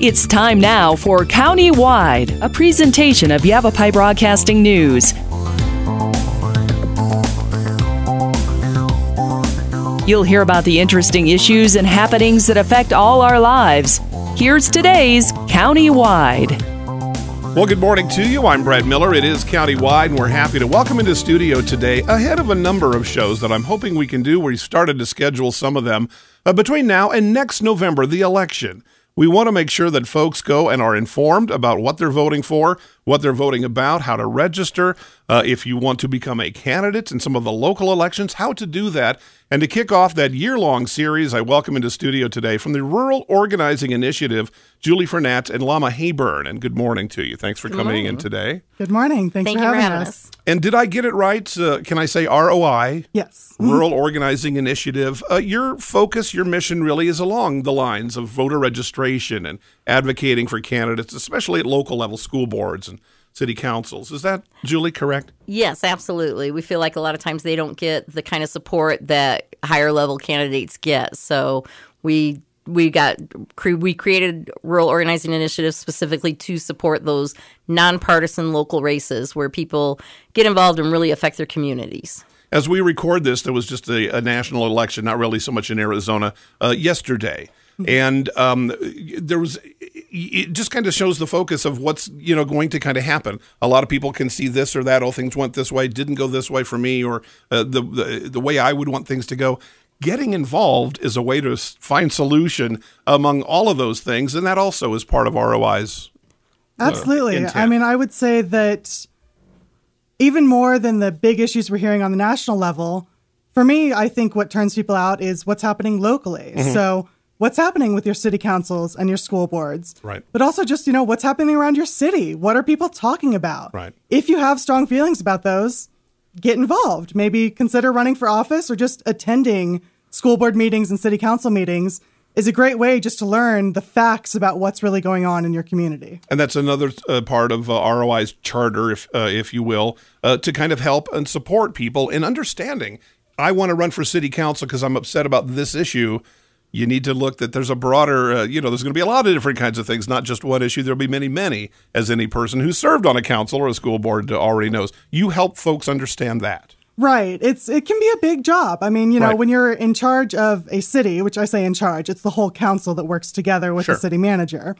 It's time now for County-Wide, a presentation of Yavapai Broadcasting News. You'll hear about the interesting issues and happenings that affect all our lives. Here's today's County-Wide. Well, good morning to you. I'm Brad Miller. It is County-Wide, and we're happy to welcome into studio today ahead of a number of shows that I'm hoping we can do. We started to schedule some of them between now and next November, the election. We want to make sure that folks go and are informed about what they're voting for, what they're voting about, how to register, if you want to become a candidate in some of the local elections, how to do that. And to kick off that year-long series, I welcome into studio today from the Rural Organizing Initiative, Julie Fernat and Lama Hayburn. And good morning to you. Thanks for coming in today. Good morning. Thanks for having us. And did I get it right? Can I say ROI? Yes. Rural Organizing Initiative. Your focus, your mission really is along the lines of voter registration and advocating for candidates, especially at local level school boards and city councils. Is that, Julie, correct? Yes, absolutely. We feel like a lot of times they don't get the kind of support that higher level candidates get. So we created Rural Organizing Initiative specifically to support those nonpartisan local races where people get involved and really affect their communities. As we record this, there was just a national election, not really so much in Arizona, yesterday. And there was, it just kind of shows the focus of what's, going to kind of happen. A lot of people can see this or that. Oh, things went this way, didn't go this way for me, or the way I would want things to go. Getting involved is a way to find solution among all of those things, and that also is part of ROI's Absolutely. intent. I mean, I would say that even more than the big issues we're hearing on the national level, for me, I think what turns people out is what's happening locally. Mm-hmm. So what's happening with your city councils and your school boards. Right. But also just, what's happening around your city. What are people talking about? Right. If you have strong feelings about those, get involved. Maybe consider running for office or just attending school board meetings and city council meetings is a great way just to learn the facts about what's really going on in your community. And that's another part of ROI's charter, if you will, to kind of help and support people in understanding. I want to run for city council because I'm upset about this issue. You need to look that there's a broader, there's going to be a lot of different kinds of things, not just one issue. There'll be many, many, as any person who served on a council or a school board already knows. You help folks understand that. Right. It can be a big job. I mean, Right. when you're in charge of a city, which I say in charge, it's the whole council that works together with Sure. the city manager.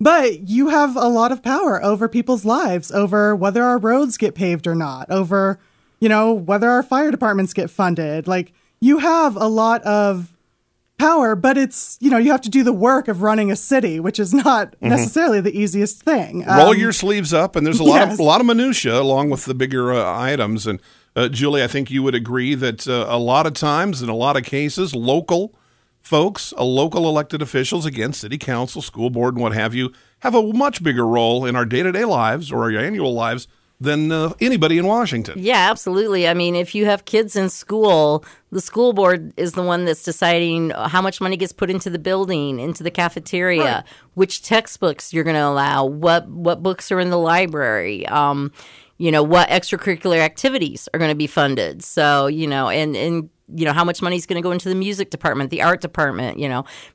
But you have a lot of power over people's lives, over whether our roads get paved or not, over, whether our fire departments get funded. Like, you have a lot of power, but it's, you have to do the work of running a city, which is not necessarily the easiest thing. Roll your sleeves up, and there's a lot Yes. of minutia along with the bigger items. And Julie, I think you would agree that a lot of times, in a lot of cases, local folks, local elected officials, again, city council, school board, and what have you, have a much bigger role in our day-to-day lives or our annual lives than anybody in Washington. Yeah, absolutely. I mean, if you have kids in school, the school board is the one that's deciding how much money gets put into the building, into the cafeteria, Right. which textbooks you're going to allow, what books are in the library, what extracurricular activities are going to be funded. So, and how much money is going to go into the music department, the art department,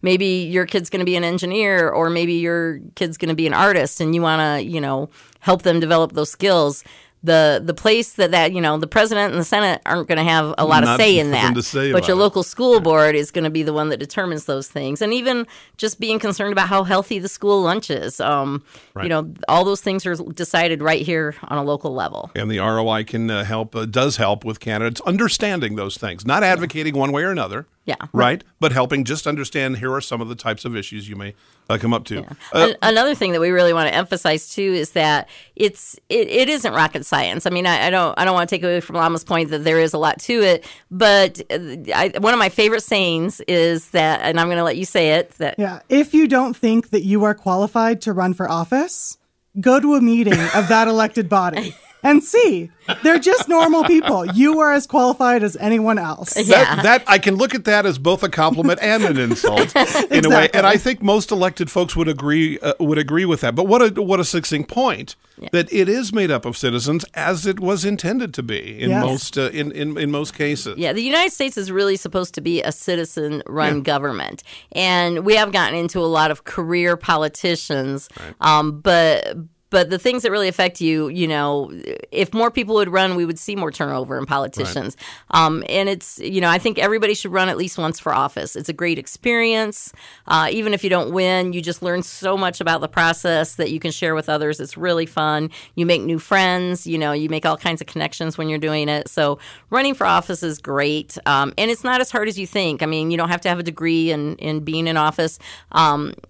maybe your kid's going to be an engineer or maybe your kid's going to be an artist and you want to, help them develop those skills. The place that the president and the Senate aren't going to have a lot of say in that, but your local school board is going to be the one that determines those things. And even just being concerned about how healthy the school lunch is, Right. all those things are decided right here on a local level. And the ROI can does help with candidates understanding those things, not advocating one way or another. Yeah. Right. But helping just understand here are some of the types of issues you may come up to. Yeah. Another thing that we really want to emphasize too is that it isn't rocket science. I mean, I don't want to take away from Lama's point that there is a lot to it, but one of my favorite sayings is that, and I'm going to let you say it. That if you don't think that you are qualified to run for office, go to a meeting of that elected body. and see. They're just normal people. You are as qualified as anyone else. Yeah. That I can look at that as both a compliment and an insult in a way, and I think most elected folks would agree with that. But what a succinct point that it is made up of citizens as it was intended to be in most in most cases. Yeah, the United States is really supposed to be a citizen-run government, and we have gotten into a lot of career politicians, But the things that really affect you, if more people would run, we would see more turnover in politicians. Right. And it's, I think everybody should run at least once for office. It's a great experience. Even if you don't win, you just learn so much about the process that you can share with others. It's really fun. You make new friends. You make all kinds of connections when you're doing it. So running for office is great. And it's not as hard as you think. I mean, you don't have to have a degree in being in office.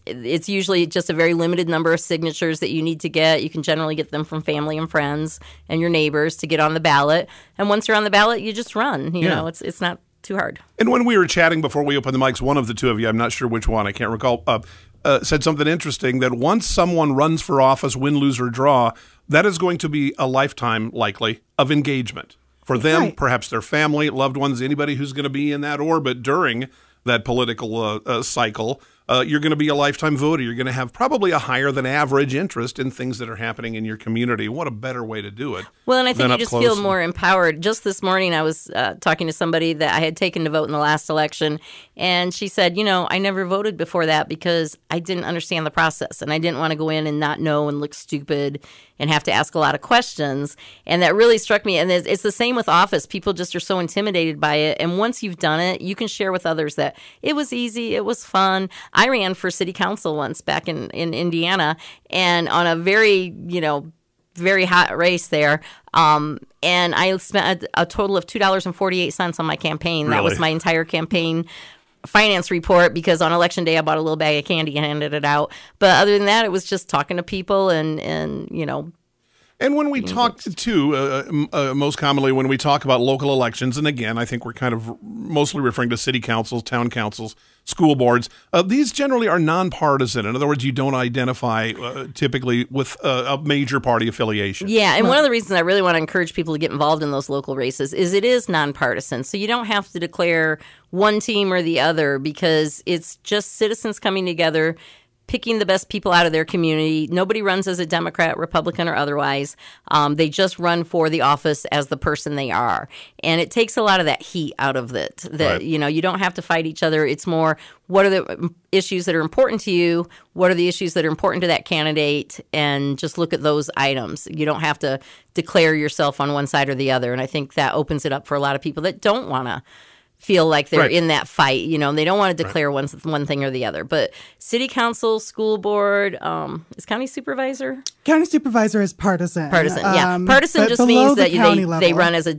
It's usually just a very limited number of signatures that you need to get. You can generally get them from family and friends and your neighbors to get on the ballot. And once you're on the ballot, you just run. You know, it's not too hard. And when we were chatting before we opened the mics, one of the two of you, I'm not sure which one, I can't recall, said something interesting, that once someone runs for office, win, lose, or draw, that is going to be a lifetime, likely, of engagement. For them, perhaps their family, loved ones, anybody who's going to be in that orbit during that political cycle. You're going to be a lifetime voter. You're going to have probably a higher than average interest in things that are happening in your community. What a better way to do it. Well, and I think you just feel more empowered. Just this morning, I was talking to somebody that I had taken to vote in the last election, and she said, I never voted before that because I didn't understand the process, and I didn't want to go in and not know and look stupid and have to ask a lot of questions. And that really struck me. And it's the same with office. People just are so intimidated by it. And once you've done it, you can share with others that it was easy, it was fun. I ran for city council once back in Indiana, and on a very, very hot race there. And I spent a total of $2.48 on my campaign. That was my entire campaign finance report, because on election day I bought a little bag of candy and handed it out. But other than that, it was just talking to people and And when we talk most commonly when we talk about local elections, and again, I think we're kind of mostly referring to city councils, town councils, school boards, these generally are nonpartisan. In other words, you don't identify typically with a major party affiliation. Yeah, and one of the reasons I really want to encourage people to get involved in those local races is it is nonpartisan. So you don't have to declare one team or the other, because it's just citizens coming together, picking the best people out of their community. Nobody runs as a Democrat, Republican, or otherwise. They just run for the office as the person they are. And it takes a lot of that heat out of it. That, you don't have to fight each other. It's more, what are the issues that are important to you? What are the issues that are important to that candidate? And just look at those items. You don't have to declare yourself on one side or the other. And I think that opens it up for a lot of people that don't want to feel like they're in that fight. They don't want to declare one thing or the other. But city council, school board, is county supervisor? County supervisor is partisan. Yeah. Partisan just means that they run as a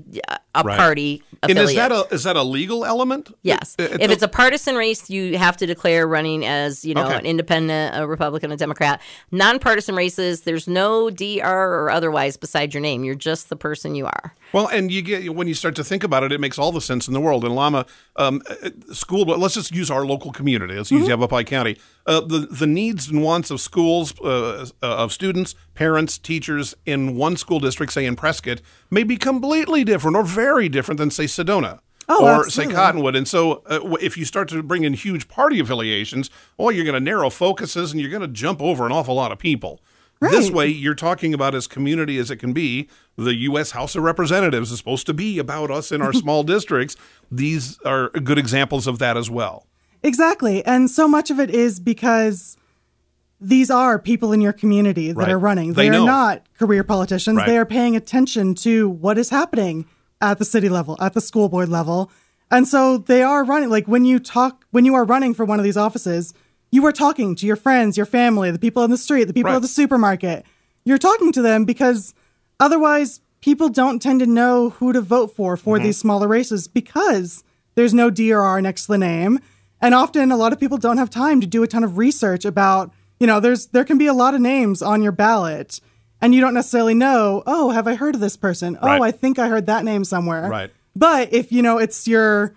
party affiliate. And is that a legal element? Yes. If it's a partisan race, you have to declare running as, an independent, a Republican, a Democrat. Nonpartisan races, there's no DR or otherwise beside your name. You're just the person you are. Well, and when you start to think about it, it makes all the sense in the world. And Lama, school, let's just use our local community. Let's use Yavapai County. The needs and wants of schools, of students, parents, teachers in one school district, say in Prescott, may be completely different or very different than, say, Sedona. Or, absolutely. say, Cottonwood. And so if you start to bring in huge party affiliations, you're going to narrow focuses and you're going to jump over an awful lot of people. Right. This way, you're talking about as community as it can be. The U.S. House of Representatives is supposed to be about us in our small districts. These are good examples of that as well. Exactly. And so much of it is because these are people in your community that are running. They are not career politicians. Right. They are paying attention to what is happening at the city level, at the school board level. And so they are running. Like when you are running for one of these offices, you are talking to your friends, your family, the people in the street, the people at the supermarket. You're talking to them because otherwise people don't tend to know who to vote for these smaller races, because there's no DRR next to the name. And often a lot of people don't have time to do a ton of research about, there can be a lot of names on your ballot and you don't necessarily know, oh, have I heard of this person? Oh, I think I heard that name somewhere. Right. But if, it's your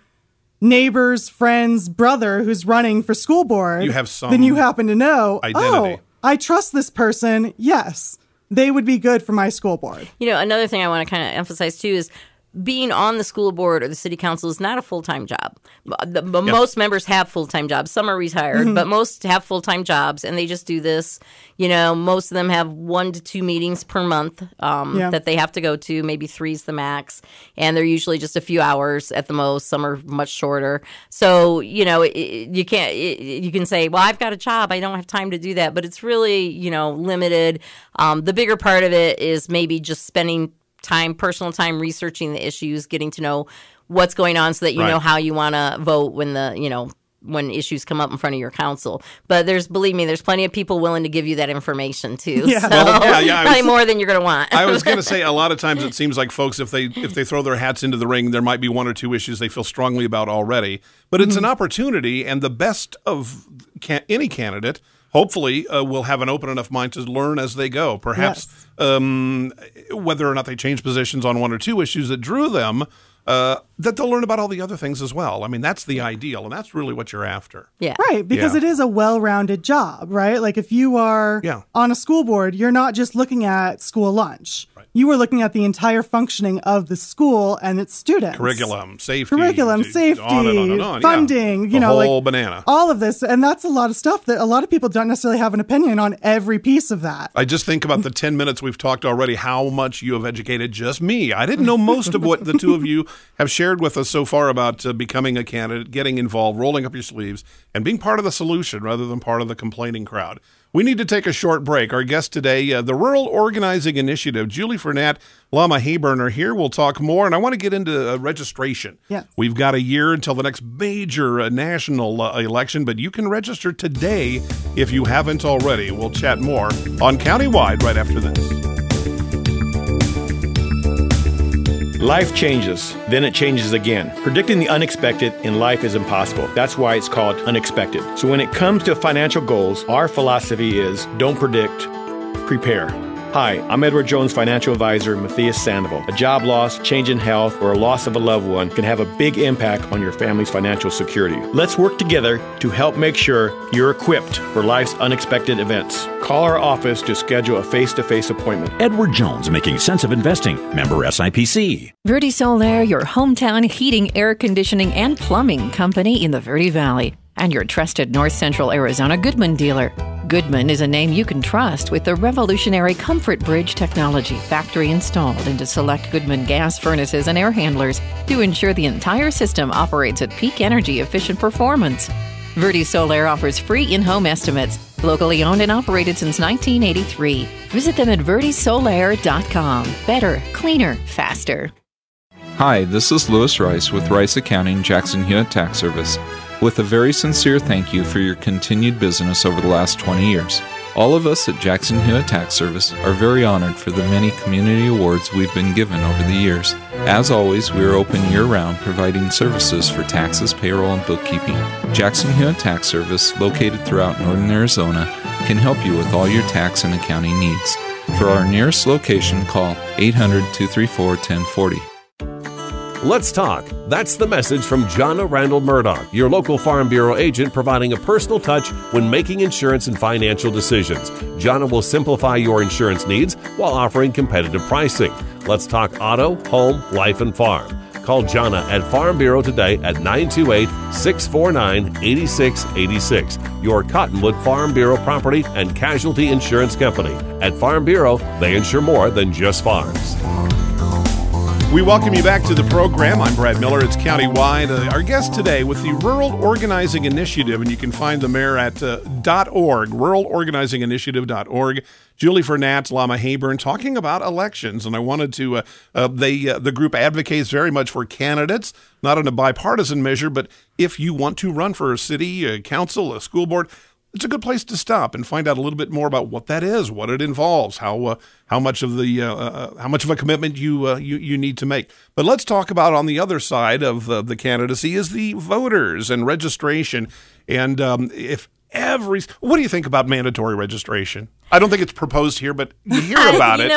neighbor's friend's brother who's running for school board, you have some then you happen to know, identity. oh, I trust this person. Yes. they would be good for my school board. Another thing I want to kind of emphasize too is being on the school board or the city council is not a full-time job. Most members have full-time jobs. Some are retired, but most have full-time jobs, and they just do this. Most of them have 1 to 2 meetings per month that they have to go to. Maybe 3 is the max, and they're usually just a few hours at the most. Some are much shorter. So, you can't. You can say, well, I've got a job. I don't have time to do that. But it's really, limited. The bigger part of it is maybe just spending personal time researching the issues, getting to know what's going on so that you know how you want to vote when issues come up in front of your council. But believe me, there's plenty of people willing to give you that information too. Yeah. So, probably more than you're going to want. I was going to say, a lot of times it seems like folks, if they throw their hats into the ring, there might be 1 or 2 issues they feel strongly about already. But it's an opportunity, and the best of any candidate hopefully will have an open enough mind to learn as they go. Perhaps whether or not they change positions on 1 or 2 issues that drew them, that they'll learn about all the other things as well. I mean, that's the ideal, and that's really what you're after. Yeah. Right, because it is a well-rounded job, right? Like if you are on a school board, you're not just looking at school lunch. Right. You are looking at the entire functioning of the school and its students. Curriculum, safety, on and on. Funding, the whole banana. All of this. And that's a lot of stuff that a lot of people don't necessarily have an opinion on every piece of that. I just think about the 10 minutes we've talked already, how much you have educated just me. I didn't know most of what the two of you have shared with us so far about becoming a candidate, getting involved, rolling up your sleeves, and being part of the solution rather than part of the complaining crowd. We need to take a short break. Our guest today, the Rural Organizing Initiative, Julie Fernat, Lama Hayburn are here. We'll talk more, and I want to get into registration. Yes. We've got a year until the next major national election, but you can register today if you haven't already. We'll chat more on Countywide right after this. Life changes, then it changes again. Predicting the unexpected in life is impossible. That's why it's called unexpected. So when it comes to financial goals, our philosophy is don't predict, prepare. Hi, I'm Edward Jones financial advisor Matthias Sandoval. A job loss, change in health, or a loss of a loved one can have a big impact on your family's financial security. Let's work together to help make sure you're equipped for life's unexpected events. Call our office to schedule a face-to-face appointment. Edward Jones, making sense of investing. Member SIPC. Verde Solaire, your hometown heating, air conditioning, and plumbing company in the Verde Valley. And your trusted North Central Arizona Goodman dealer. Goodman is a name you can trust with the revolutionary Comfort Bridge technology factory installed into select Goodman gas furnaces and air handlers to ensure the entire system operates at peak energy efficient performance. Verde Solaire offers free in-home estimates, locally owned and operated since 1983. Visit them at verdesolaire.com. Better, cleaner, faster. Hi, this is Lewis Rice with Rice Accounting, Jackson Hewitt Tax Service, with a very sincere thank you for your continued business over the last 20 years. All of us at Jackson Hewitt Tax Service are very honored for the many community awards we've been given over the years. As always, we are open year-round, providing services for taxes, payroll, and bookkeeping. Jackson Hewitt Tax Service, located throughout northern Arizona, can help you with all your tax and accounting needs. For our nearest location, call 800-234-1040. Let's talk. That's the message from Jonna Randall Murdoch, your local Farm Bureau agent, providing a personal touch when making insurance and financial decisions. Jonna will simplify your insurance needs while offering competitive pricing. Let's talk auto, home, life, and farm. Call Jonna at Farm Bureau today at 928-649-8686. Your Cottonwood Farm Bureau property and casualty insurance company. At Farm Bureau, they insure more than just farms. We welcome you back to the program. I'm Brad Miller. It's Countywide. Our guest today with the Rural Organizing Initiative, and you can find the mayor at .org, ruralorganizinginitiative.org. Julie Fernat, Lama Hayburn, talking about elections, and I wanted to. The group advocates very much for candidates, not in a bipartisan measure, but if you want to run for a city, a council, a school board, it's a good place to stop and find out a little bit more about what that is, what it involves, how much of a commitment you need to make. But let's talk about on the other side of the candidacy is the voters and registration. And what do you think about mandatory registration? I don't think it's proposed here, but you hear about it.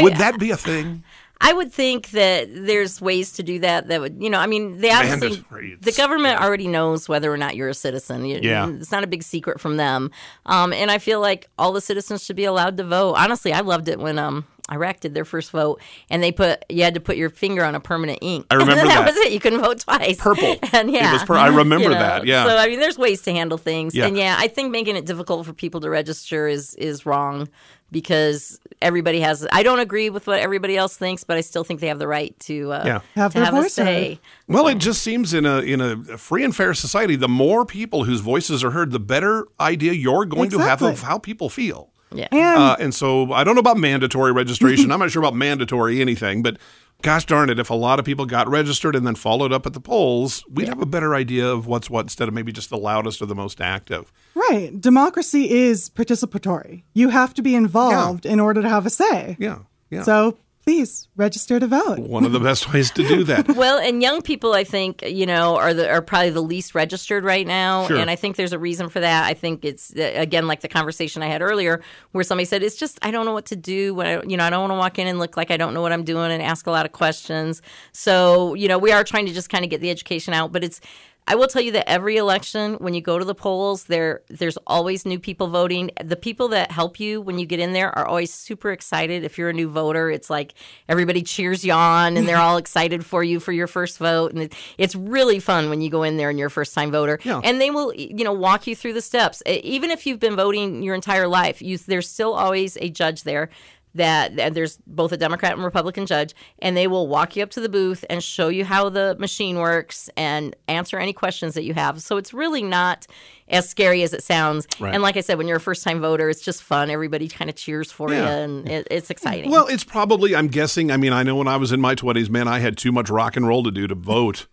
Would that be a thing? I would think that there's ways to do that. That would, I mean, they obviously, the government already knows whether or not you're a citizen. It's not a big secret from them. And I feel like all the citizens should be allowed to vote. Honestly, I loved it when Iraq did their first vote, and you had to put your finger on a permanent ink. I remember that was it. You couldn't vote twice. Purple. And yeah, it was I remember that. Yeah. So I mean, there's ways to handle things, yeah. And I think making it difficult for people to register is wrong because everybody has. I don't agree with what everybody else thinks, but I still think they have the right to have their voice a say. Well, it just seems in a free and fair society, the more people whose voices are heard, the better idea you're going to have of how people feel. Yeah. And so I don't know about mandatory registration. I'm not sure about mandatory anything, but gosh darn it, if a lot of people got registered and then followed up at the polls, we'd have a better idea of what's what instead of maybe just the loudest or the most active. Right. Democracy is participatory. You have to be involved in order to have a say. Yeah. Yeah. So please register to vote. One of the best ways to do that. Well, and young people, I think, are probably the least registered right now. Sure. And I think there's a reason for that. I think it's, again, like the conversation I had earlier where somebody said, it's just, I don't know what to do. When I don't want to walk in and look like I don't know what I'm doing and ask a lot of questions. So, we are trying to just kind of get the education out. But I will tell you that every election, when you go to the polls, there's always new people voting. The people that help you when you get in there are always super excited. If you're a new voter, it's like everybody cheers you on and they're all excited for you for your first vote. And it's really fun when you go in there and you're a first-time voter. Yeah. And they will, walk you through the steps. Even if you've been voting your entire life, there's still always a judge there. That there's both a Democrat and Republican judge, and they will walk you up to the booth and show you how the machine works and answer any questions that you have. So it's really not as scary as it sounds. Right. And like I said, when you're a first-time voter, it's just fun. Everybody kind of cheers for you, and it's exciting. Well, it's probably, I'm guessing, I mean, I know when I was in my 20s, man, I had too much rock and roll to do to vote,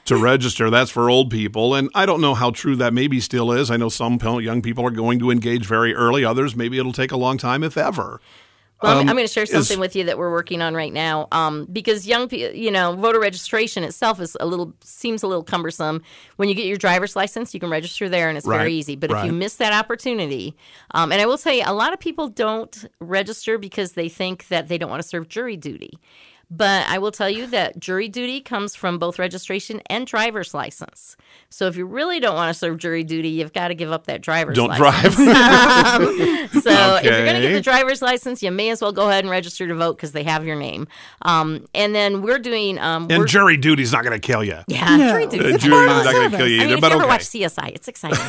to register. That's for old people. And I don't know how true that maybe still is. I know some young people are going to engage very early. Others, maybe it'll take a long time, if ever. Well, I'm going to share something with you that we're working on right now. Because young people, voter registration itself seems a little cumbersome. When you get your driver's license, you can register there, and it's very easy. But if you miss that opportunity, and I will tell you, a lot of people don't register because they think that they don't want to serve jury duty. But I will tell you that jury duty comes from both registration and driver's license. So if you really don't want to serve jury duty, you've got to give up that driver's license. Don't drive. So if you're going to get the driver's license, you may as well go ahead and register to vote because they have your name. And then we're doing... and jury duty's not going to kill you. Yeah, no. jury duty. Jury's not going to kill you either, if you ever watch CSI, it's exciting.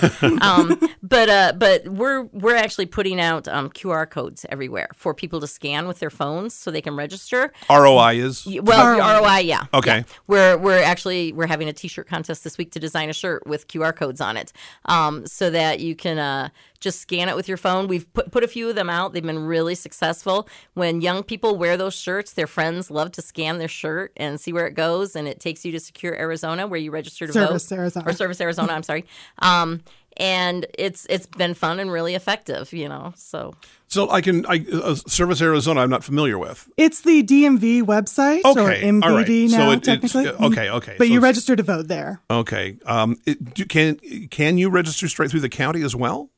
But we're actually putting out QR codes everywhere for people to scan with their phones so they can register. ROI is? Well, ROI, yeah. Okay. Yeah. We're having a T-shirt contest this week to design a shirt with QR codes on it, so that you can just scan it with your phone. We've put a few of them out. They've been really successful. When young people wear those shirts, their friends love to scan their shirt and see where it goes, and it takes you to Secure Arizona, where you register to vote. Service Arizona, I'm sorry. And it's been fun and really effective, so. So Service Arizona, I'm not familiar with. It's the DMV website, or MVD now, so technically. Okay. But you register to vote there. Okay. Can you register straight through the county as well?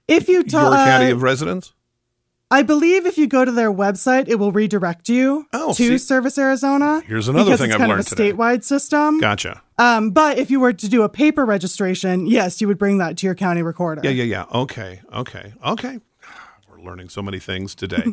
If you your county of residence? I believe if you go to their website, it will redirect you to Service Arizona. Here's another thing I've learned today. It's kind of a statewide system. Gotcha. But if you were to do a paper registration, yes, you would bring that to your county recorder. Yeah. Okay. We're learning so many things today.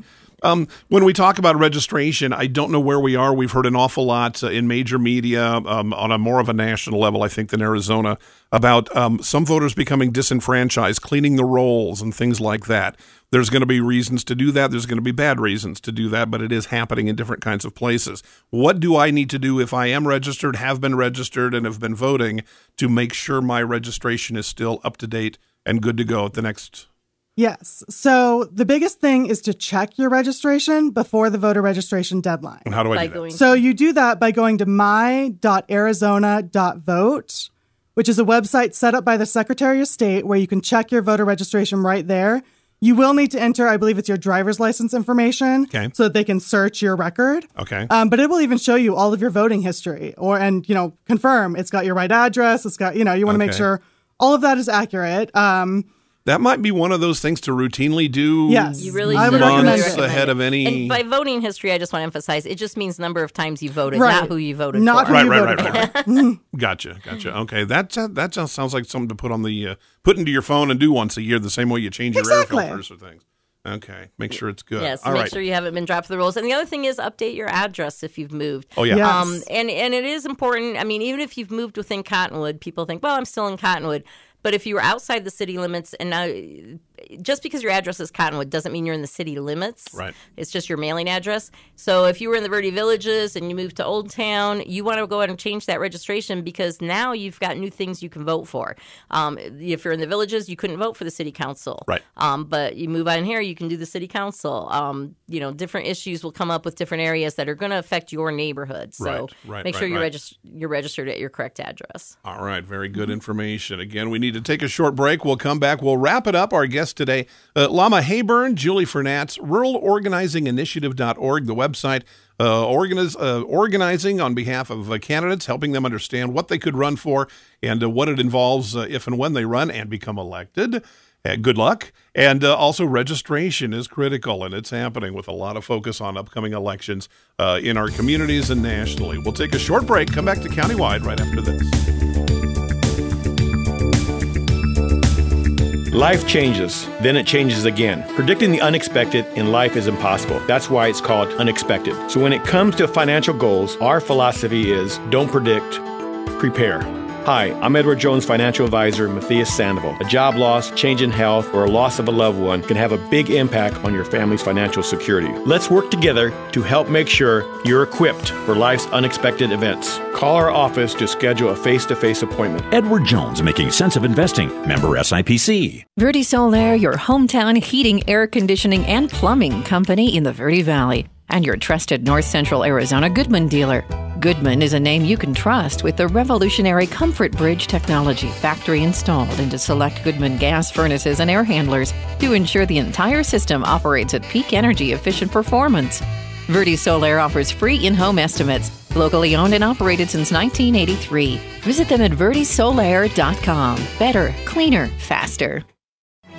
When we talk about registration, I don't know where we are. We've heard an awful lot in major media on a more of a national level, I think, than Arizona, about some voters becoming disenfranchised, cleaning the rolls and things like that. There's going to be reasons to do that. There's going to be bad reasons to do that, but it is happening in different kinds of places. What do I need to do if I am registered, have been registered, and have been voting to make sure my registration is still up to date and good to go at the next? Yes. So the biggest thing is to check your registration before the voter registration deadline. And how do I do that? So you do that by going to my.arizona.vote, which is a website set up by the Secretary of State where you can check your voter registration right there. You will need to enter, I believe it's your driver's license information, so that they can search your record. Okay. But it will even show you all of your voting history and confirm it's got your right address. It's got, you want to make sure all of that is accurate. That that might be one of those things to routinely do. Yes, You really I would should. recommend months it. ahead of any. And by voting history, I just want to emphasize it just means number of times you voted, Right. not who you voted Not for. who you Right. voted for. Gotcha. Okay, that just sounds like something to put on the put into your phone and do once a year, the same way you change your Exactly. air filters or things. Okay, make sure it's good. Yes, All make right. sure you haven't been dropped for the rolls. And the other thing is update your address if you've moved. Oh yeah. Yes. And it is important. I mean, even if you've moved within Cottonwood, people think, well, I'm still in Cottonwood. But if you were outside the city limits, and now just because your address is Cottonwood doesn't mean you're in the city limits. Right. It's just your mailing address. So if you were in the Verde Villages and you moved to Old Town, you want to go ahead and change that registration because now you've got new things you can vote for. If you're in the Villages, you couldn't vote for the city council. Right. But you move on here, you can do the city council. Different issues will come up with different areas that are going to affect your neighborhood. So make sure you're registered at your correct address. All right, very good information. Again, we need to take a short break. We'll come back. We'll wrap it up. Our guest today, Lama Hayburn, Julie Fernatz, ruralorganizinginitiative.org, the website, organizing on behalf of candidates, helping them understand what they could run for and what it involves if and when they run and become elected. Good luck. And also registration is critical, and it's happening with a lot of focus on upcoming elections in our communities and nationally. We'll take a short break, come back to Countywide right after this. Life changes, then it changes again. Predicting the unexpected in life is impossible. That's why it's called unexpected. So when it comes to financial goals, our philosophy is don't predict, prepare. Hi, I'm Edward Jones financial advisor Matthias Sandoval. A job loss, change in health, or a loss of a loved one can have a big impact on your family's financial security. Let's work together to help make sure you're equipped for life's unexpected events. Call our office to schedule a face-to-face appointment. Edward Jones, making sense of investing. Member SIPC. Verde Solaire, your hometown heating, air conditioning, and plumbing company in the Verde Valley, and your trusted North Central Arizona Goodman dealer. Goodman is a name you can trust with the revolutionary Comfort Bridge technology factory installed into select Goodman gas furnaces and air handlers to ensure the entire system operates at peak energy efficient performance. Verde Solaire offers free in-home estimates, locally owned and operated since 1983. Visit them at verdesolaire.com. Better, cleaner, faster.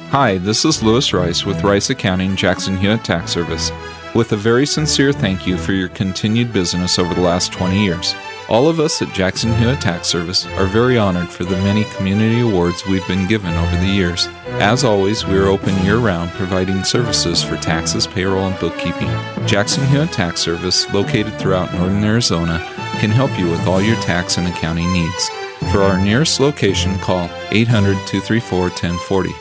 Hi, this is Lewis Rice with Rice Accounting Jackson Hewitt Tax Service, with a very sincere thank you for your continued business over the last 20 years. All of us at Jackson Hewitt Tax Service are very honored for the many community awards we've been given over the years. As always, we are open year-round providing services for taxes, payroll, and bookkeeping. Jackson Hewitt Tax Service, located throughout northern Arizona, can help you with all your tax and accounting needs. For our nearest location, call 800-234-1040.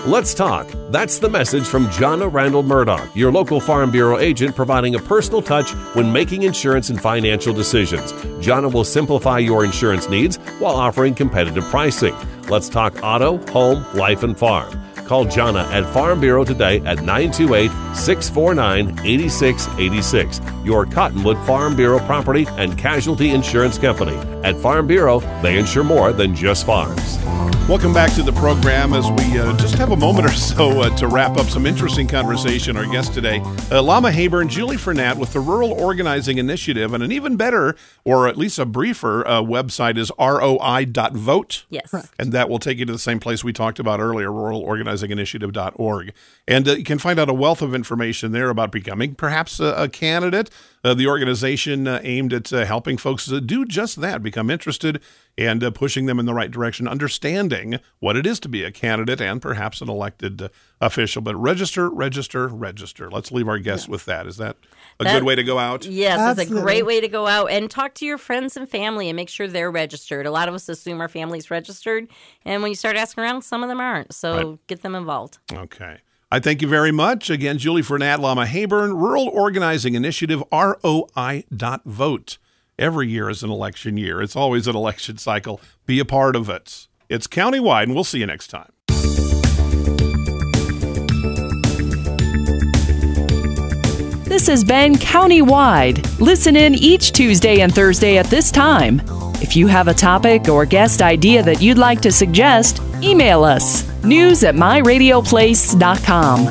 Let's talk. That's the message from Jonna Randall Murdoch, your local Farm Bureau agent, providing a personal touch when making insurance and financial decisions. Jonna will simplify your insurance needs while offering competitive pricing. Let's talk auto, home, life, and farm. Call Jonna at Farm Bureau today at 928-649-8686. Your Cottonwood Farm Bureau property and casualty insurance company. At Farm Bureau, they insure more than just farms. Welcome back to the program as we just have a moment or so to wrap up some interesting conversation. Our guest today, Lama Hayburn, Julie Fernat with the Rural Organizing Initiative, and an even better, or at least a briefer, website is roi.vote. Yes. Correct. And that will take you to the same place we talked about earlier, ruralorganizinginitiative.org. And you can find out a wealth of information there about becoming perhaps a candidate. The organization aimed at helping folks do just that, become interested and pushing them in the right direction, understanding what it is to be a candidate and perhaps an elected official. But register. Let's leave our guests with that. Is that a good way to go out? Yes, it's a Absolutely. great way to go out and talk to your friends and family and make sure they're registered. A lot of us assume our family's registered, and when you start asking around, some of them aren't. So get them involved. Okay. I thank you very much. Again, Julie Fernat, Lama Hayburn, Rural Organizing Initiative, ROI.vote. Every year is an election year. It's always an election cycle. Be a part of it. It's Countywide, and we'll see you next time. This has been Countywide. Listen in each Tuesday and Thursday at this time. If you have a topic or guest idea that you'd like to suggest, email us, news@myradioplace.com.